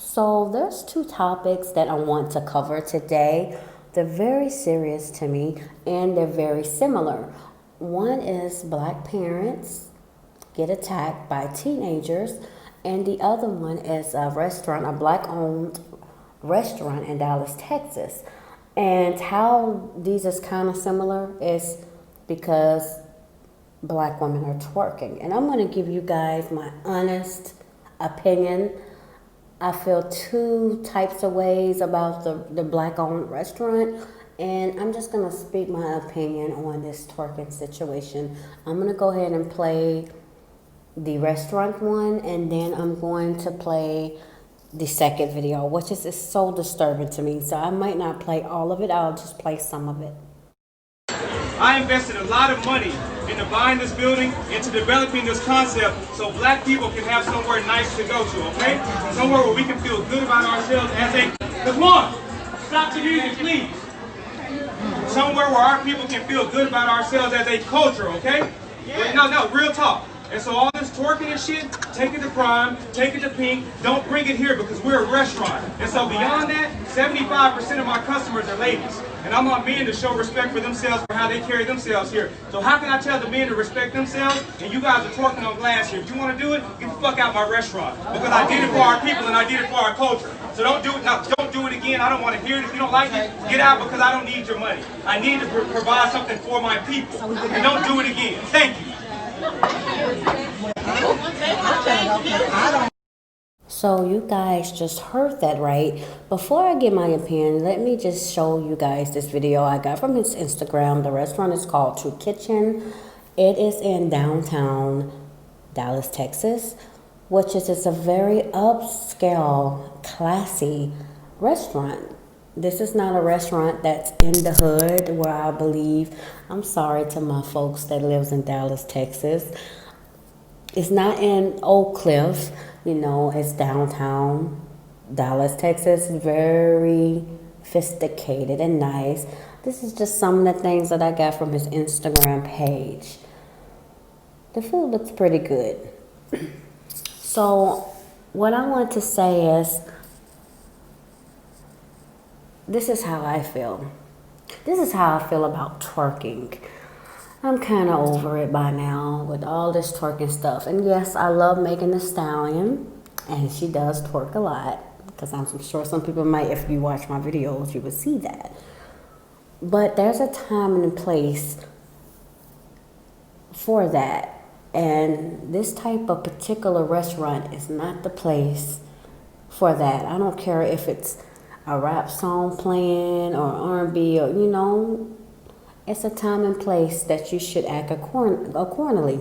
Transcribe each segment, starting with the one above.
So there's two topics that I want to cover today. They're very serious to me and they're very similar. One is black parents get attacked by teenagers, and the other one is a black owned restaurant in Dallas, Texas. And how these is kind of similar is because black women are twerking. And I'm going to give you guys my honest opinion. I feel two types of ways about the black owned restaurant, and I'm just going to speak my opinion on this twerking situation. I'm going to go ahead and play the restaurant one, and then I'm going to play the second video, which is so disturbing to me. So I might not play all of it, I'll just play some of it. I invested a lot of money into buying this building, into developing this concept so black people can have somewhere nice to go to, okay? Somewhere where we can feel good about ourselves as a, come on, stop the music, please. Somewhere where our people can feel good about ourselves as a culture, okay? No, real talk. And so all this twerking and shit, take it to Prime, take it to Pink, don't bring it here because we're a restaurant. And so beyond that, 75% of my customers are ladies. And I want men to show respect for themselves for how they carry themselves here. So how can I tell the men to respect themselves and you guys are twerking on glass here? If you want to do it, get the fuck out my restaurant. Because I did it for our people and I did it for our culture. So don't do it now. Don't do it again. I don't want to hear it. If you don't like it, get out because I don't need your money. I need to provide something for my people. And don't do it again. Thank you. So you guys just heard that, right? Before I give my opinion, let me just show you guys this video I got from his Instagram. The restaurant is called True Kitchen. It is in downtown Dallas, Texas, which is a very upscale, classy restaurant. This is not a restaurant that's in the hood where I believe, I'm sorry to my folks that lives in Dallas, Texas. It's not in Oak Cliff, it's downtown Dallas, Texas, very sophisticated and nice. This is just some of the things that I got from his Instagram page. The food looks pretty good. So what I want to say is, this is how I feel. This is how I feel about twerking. I'm kind of over it by now with all this twerking stuff. And yes, I love Megan Thee Stallion, and she does twerk a lot, because I'm sure some people might, if you watch my videos, you would see that. But there's a time and a place for that. And this type of particular restaurant is not the place for that. I don't care if it's a rap song playing or R&B or, it's a time and place that you should act accordingly.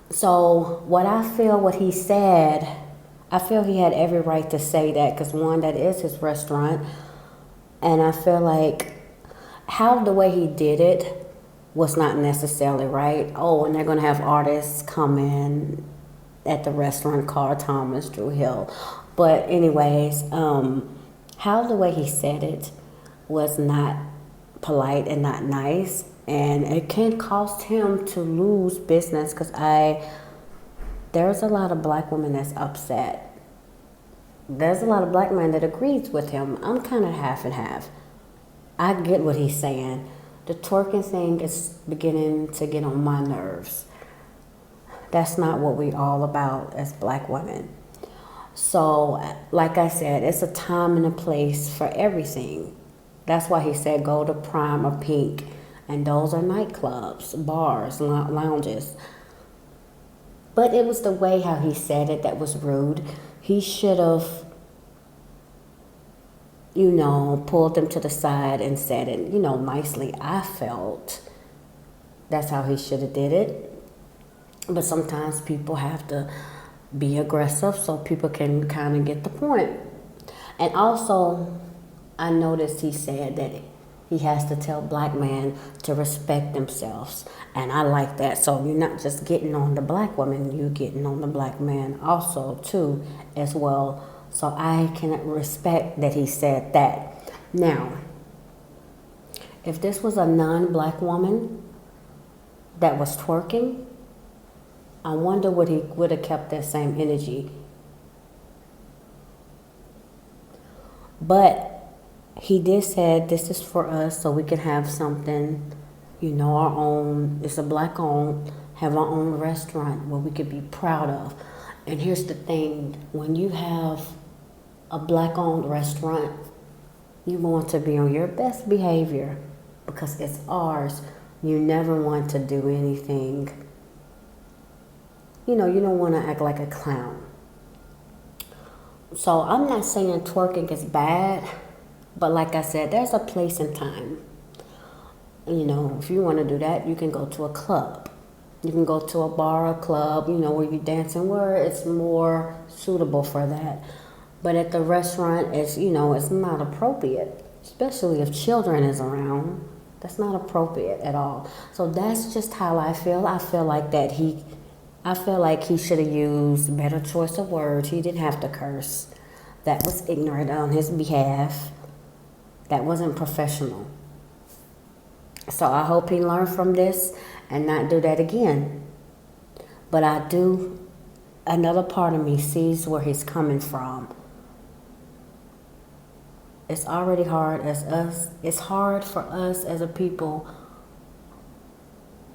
So what he said, I feel he had every right to say that, because one, that is his restaurant. And I feel like the way he did it was not necessarily right. Oh, and they're going to have artists come in at the restaurant, Carl Thomas, Drew Hill. But anyways, how the way he said it was not polite and not nice, and it can cost him to lose business, because there's a lot of black women that's upset. There's a lot of black men that agrees with him. I'm kind of half and half. I get what he's saying. The twerking thing is beginning to get on my nerves. That's not what we all about as black women. So, like I said, it's a time and a place for everything. That's why he said go to Prime or Pink. And those are nightclubs, bars, lounges. But it was the way how he said it that was rude. He should have, pulled them to the side and said it, nicely. I felt that's how he should have did it. But sometimes people have to be aggressive so people can kind of get the point. And also, I noticed he said that he has to tell black men to respect themselves. And I like that. So you're not just getting on the black woman, you're getting on the black man also, too, as well. So I can respect that he said that. Now, if this was a non-black woman that was twerking, I wonder would he would have kept that same energy But he did say this is for us so we can have something, our own. It's a black owned, have our own restaurant where we could be proud of. And here's the thing, when you have a black owned restaurant, you want to be on your best behavior because it's ours. You never want to do anything. You don't want to act like a clown. So I'm not saying twerking is bad, but like I said, there's a place and time. If you want to do that, you can go to a club. You can go to a bar or club, where you dancing, where it's more suitable for that. But at the restaurant, it's not appropriate, especially if children is around. That's not appropriate at all. So that's just how I feel. I feel like he should have used better choice of words. He didn't have to curse. That was ignorant on his behalf. That wasn't professional. So I hope he learned from this and not do that again. But another part of me sees where he's coming from. It's already hard as us. It's hard for us as a people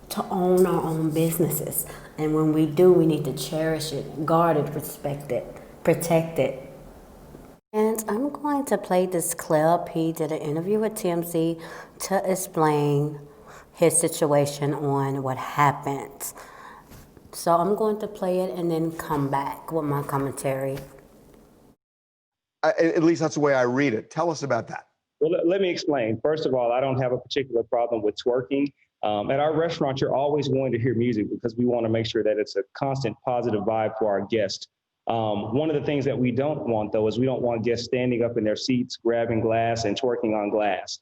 to own our own businesses. And when we do, we need to cherish it, guard it, respect it, protect it. And I'm going to play this clip. He did an interview with TMZ to explain his situation on what happened. So I'm going to play it and then come back with my commentary. At least that's the way I read it. Tell us about that. Well, let me explain. First of all, I don't have a particular problem with twerking. At our restaurant, you're always going to hear music because we want to make sure that it's a constant positive vibe for our guests. One of the things that we don't want, though, is we don't want guests standing up in their seats, grabbing glass and twerking on glass.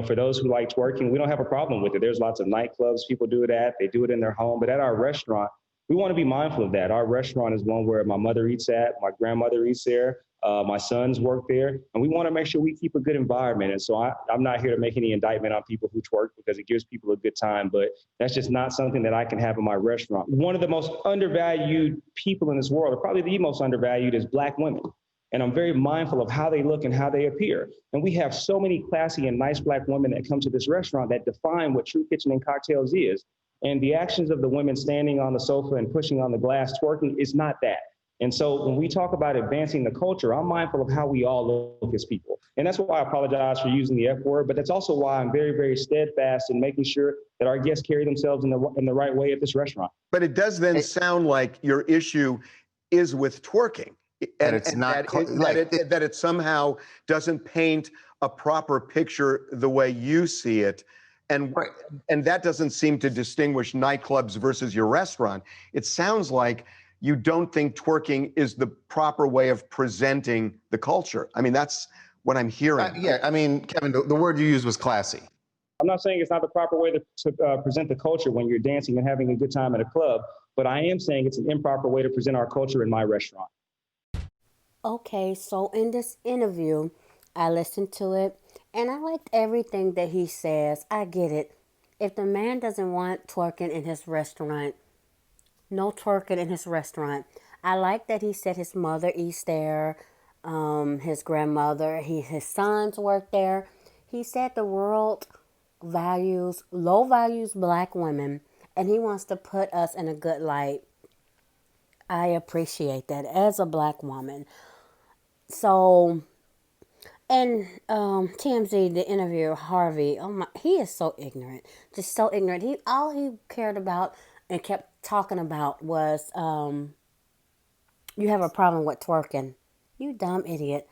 For those who like twerking, we don't have a problem with it. There's lots of nightclubs people do it at. They do it in their home. But at our restaurant, we want to be mindful of that. Our restaurant is one where my mother eats at, my grandmother eats there. My sons work there, and we want to make sure we keep a good environment. And so I'm not here to make any indictment on people who twerk because it gives people a good time, but that's just not something that I can have in my restaurant. One of the most undervalued people in this world, or probably the most undervalued, is Black women. And I'm very mindful of how they look and how they appear. And we have so many classy and nice Black women that come to this restaurant that define what True Kitchen and Cocktails is. And the actions of the women standing on the sofa and pushing on the glass twerking is not that. And so when we talk about advancing the culture, I'm mindful of how we all look as people. And that's why I apologize for using the F word, but that's also why I'm very, very steadfast in making sure that our guests carry themselves in the right way at this restaurant. But it does then sound like your issue is with twerking. And it's not that it somehow doesn't paint a proper picture the way you see it. And that doesn't seem to distinguish nightclubs versus your restaurant. It sounds like you don't think twerking is the proper way of presenting the culture. I mean, that's what I'm hearing. Yeah, I mean, Kevin, the word you used was classy. I'm not saying it's not the proper way to present the culture when you're dancing and having a good time at a club, but I am saying it's an improper way to present our culture in my restaurant. Okay, so in this interview, I listened to it, and I liked everything that he says. I get it. If the man doesn't want twerking in his restaurant, no twerking in his restaurant. I like that he said his mother eats there, his grandmother, his sons work there. He said the world low values Black women, and he wants to put us in a good light. I appreciate that as a Black woman. So, and TMZ, the interviewer Harvey, oh my, he is so ignorant, just so ignorant. All he cared about and kept talking about was, you have a problem with twerking. You dumb idiot.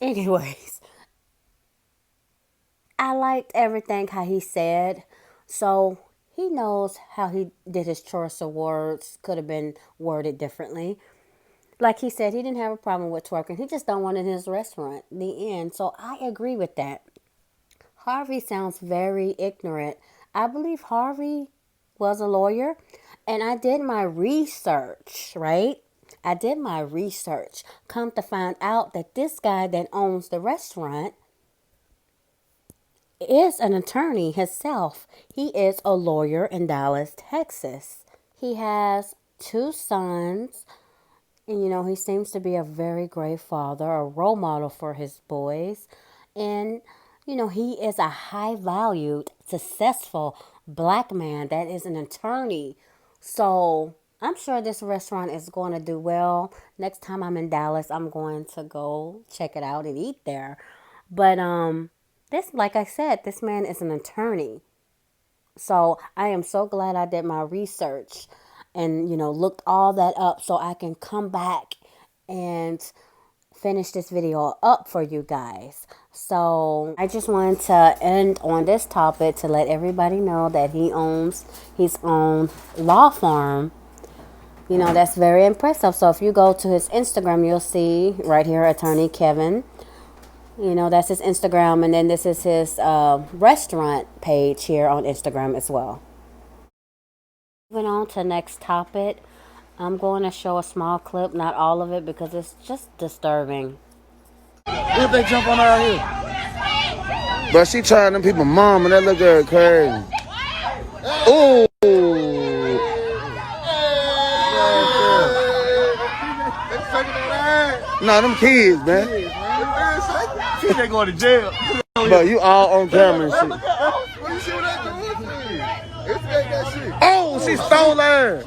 Anyways, I liked everything how he said. So he knows how he did his choice of words. Could have been worded differently. Like he said, he didn't have a problem with twerking. He just don't want it in his restaurant. The end. So I agree with that. Harvey sounds very ignorant. I believe Harvey was a lawyer, and I did my research, right? I did my research. Come to find out that this guy that owns the restaurant is an attorney himself. He is a lawyer in Dallas, Texas. He has 2 sons, And he seems to be a very great father, a role model for his boys. And, he is a high valued, successful black man that is an attorney. So I'm sure this restaurant is going to do well. Next time I'm in Dallas, I'm going to go check it out and eat there. But this, like I said, this man is an attorney. So I am so glad I did my research and, looked all that up so I can come back and finish this video up for you guys. So I just wanted to end on this topic to let everybody know that he owns his own law firm. That's very impressive. So if you go to his Instagram, you'll see right here, Attorney Kevin. That's his Instagram, and then this is his restaurant page here on Instagram as well. Moving on to next topic, I'm going to show a small clip, not all of it, because it's just disturbing. If they jump on our here. But she trying them people mom and that look at her crazy. Ooh. Nah, them kids, man. They going to jail. But you all on camera and shit. Oh, she stole her.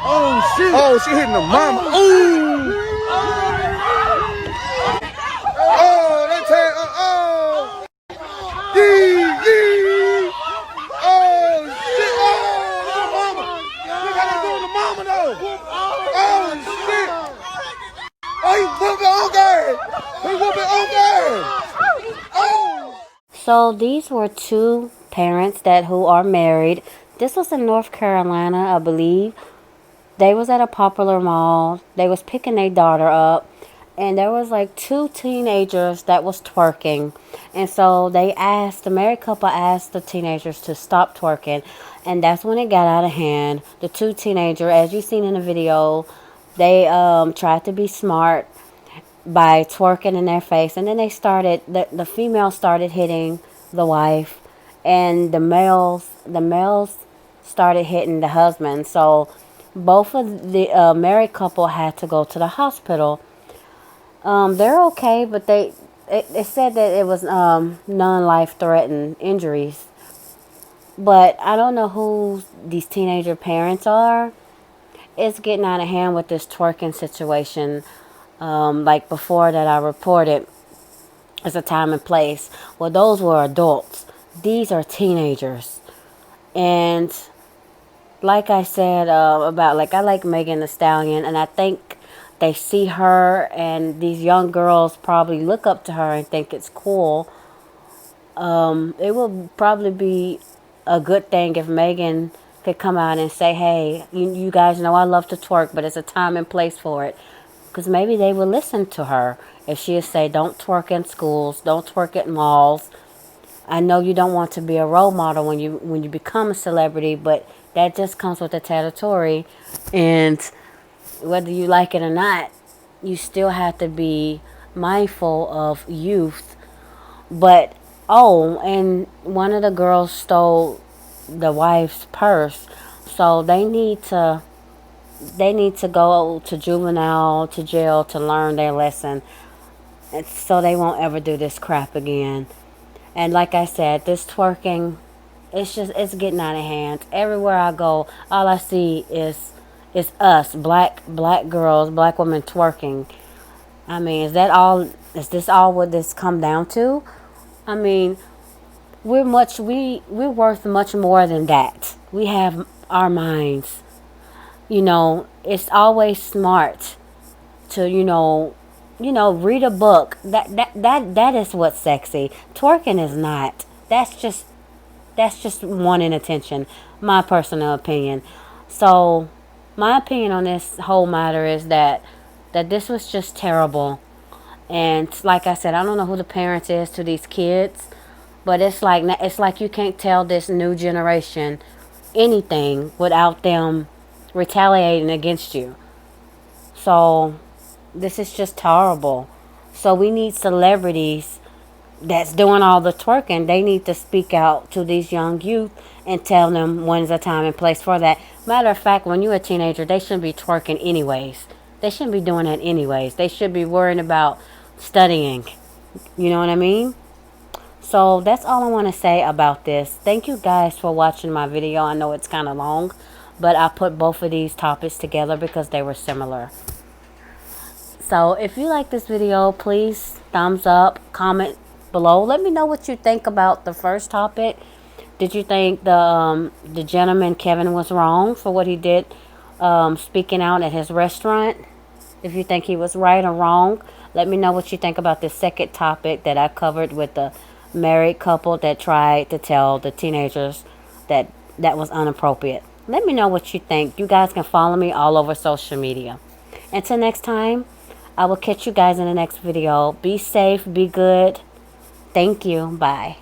Oh, shit. Oh, she hitting the mama. Ooh. Oh, they take. Oh. Yee, yee. Oh, shit. Oh, the mama. Look how they doing the mama, though. Oh, shit. Oh, he whooping on guard. He whooping on guard. Oh. So these were two parents who are married. This was in North Carolina, I believe. They was at a popular mall. They was picking their daughter up, and there was like two teenagers that was twerking. And so the married couple asked the teenagers to stop twerking, and that's when it got out of hand. The two teenagers, as you seen in the video, they tried to be smart by twerking in their face, and then the female started hitting the wife, and the males started hitting the husband. So both of the married couple had to go to the hospital. They're okay, but it said that it was non-life threatening injuries. But I don't know who these teenager parents are. It's getting out of hand with this twerking situation. Like before that I reported, it's a time and place. Well, those were adults. These are teenagers. And like I said, I like Megan Thee Stallion, and I think they see her, and these young girls probably look up to her and think it's cool. It would probably be a good thing if Megan could come out and say, hey, you guys know I love to twerk, but it's a time and place for it. Because maybe they would listen to her if she would say, don't twerk in schools, don't twerk at malls. I know you don't want to be a role model when you become a celebrity, but that just comes with the territory. And whether you like it or not, you still have to be mindful of youth. But, and one of the girls stole the wife's purse. So they need to go to juvenile, to jail, to learn their lesson, so they won't ever do this crap again. And like I said, this twerking, it's getting out of hand. Everywhere I go, all I see is us, black girls, black women twerking. I mean, is this all what this come down to? I mean, we're worth much more than that. We have our minds. It's always smart to, read a book. That is what's sexy. Twerking is not. That's just wanting attention. My personal opinion. So, my opinion on this whole matter is that this was just terrible. And like I said, I don't know who the parents is to these kids, but it's like you can't tell this new generation anything without them retaliating against you. So this is just horrible. So we need celebrities that's doing all the twerking, they need to speak out to these young youth and tell them when's the time and place for that. Matter of fact, when you're a teenager, they shouldn't be twerking anyways. They shouldn't be doing that anyways. They should be worrying about studying. You know what I mean? So that's all I want to say about this. Thank you guys for watching my video. I know it's kind of long, but I put both of these topics together because they were similar. So if you like this video, please thumbs up, comment below. Let me know what you think about the first topic. Did you think the gentleman Kevin was wrong for what he did, speaking out at his restaurant? If you think he was right or wrong, let me know what you think about the second topic that I covered with the married couple that tried to tell the teenagers that that was inappropriate. Let me know what you think. You guys can follow me all over social media. Until next time, I will catch you guys in the next video. Be safe, be good. Thank you. Bye.